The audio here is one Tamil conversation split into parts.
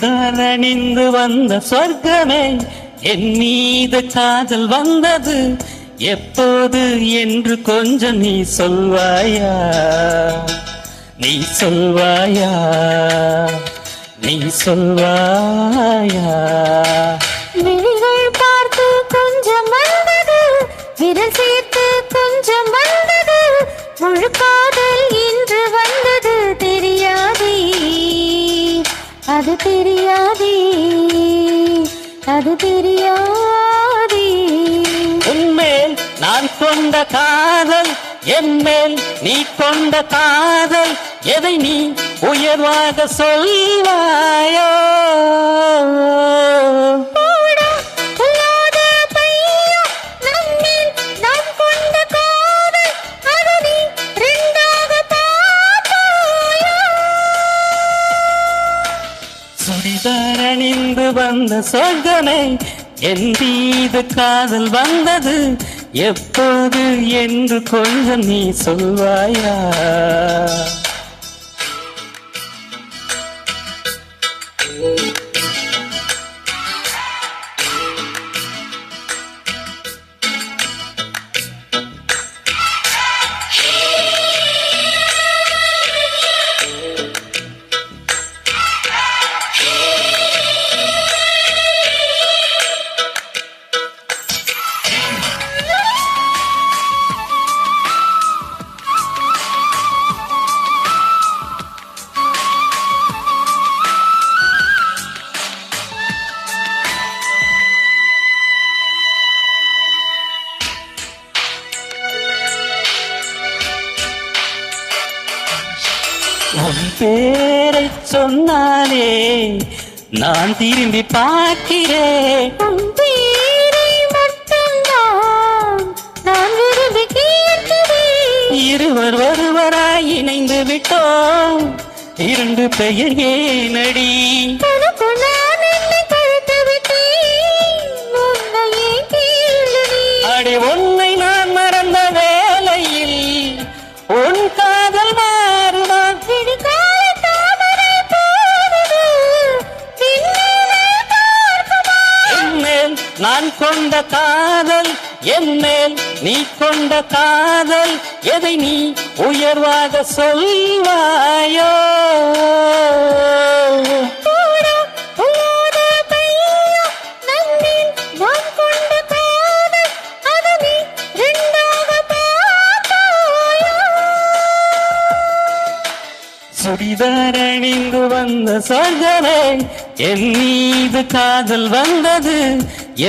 சுடிதார் அணிந்து வந்த சொர்க்கமே, என் மீது காதல் வந்தது எப்போது என்று கொஞ்சம் நீ சொல்வாயா? நீ சொல்வாயா? நீ சொல்வாயா? விழிகள் பார்த்து கொஞ்சம் வந்தது, விரல் சேர்த்து கொஞ்சம் வந்தது, முழு காதல் இன்று வந்தது. தெரியாதே, அது தெரியாதே, அது தெரியாதே. உன்மேல் நான் கொண்ட காதல், என் மேல் நீ கொண்ட காதல், எதை நீ உயர்வாக சொல்வாயோ? சுடிதார் அணிந்து வந்த சொர்க்கமே, என் மீது காதல் வந்தது எப்போது என்று கொஞ்சம் நீ சொல்வாயா? உன் பேரை சொன்னாலே நான் திரும்பி பார்க்கிறேன். உன் பேரை மட்டும்தான் நான் விரும்பி கேட்கிறேன். இருவர் ஒருவராய் இணைந்து விட்டோம், இரண்டு பெயர் ஏனடி? தனக்கு நான் என்னை கழுத்து விட்டேன், உன்னையே கேளு நீ. அடி உன்னை நான் மறந்த வேளையில் உன் காதல் மாறுமா? விடிகால தாமரை போனது, பின்னே பார்க்குமா? என் மேல் நான் கொண்ட காதல், என் மேல் நீ கொண்ட காதல், எதை நீ உயர்வாக சொல்வாயோ? சுடிதார் அணிந்து வந்த சொர்க்கமே, என் மீது காதல் வந்தது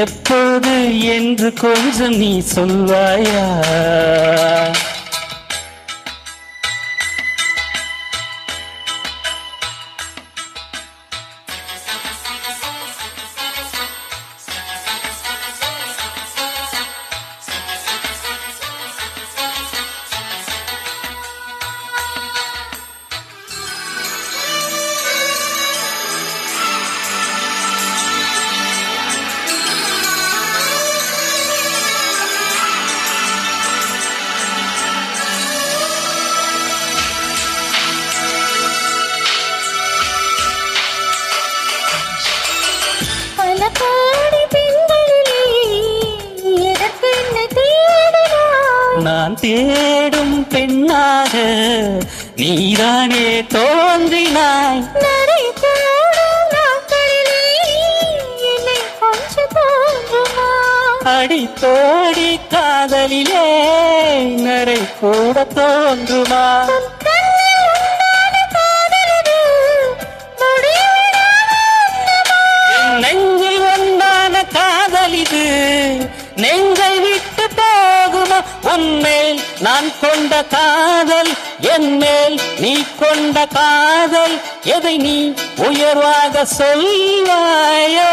எப்போது என்று கொஞ்சம் நீ சொல்வாயா? நான் தேடும் பெண்ணாக நீதானே தோன்றினாய். அடித்தோடி காதலிலே நரை கூட தோன்றுமா? நெஞ்சில் ஒன்றான காதல் இது நெஞ்சை விட்டு போகுமா? உன்மேல் நான் கொண்ட காதல், என் மேல் நீ கொண்ட காதல், எதை நீ உயர்வாக சொல்வாயோ?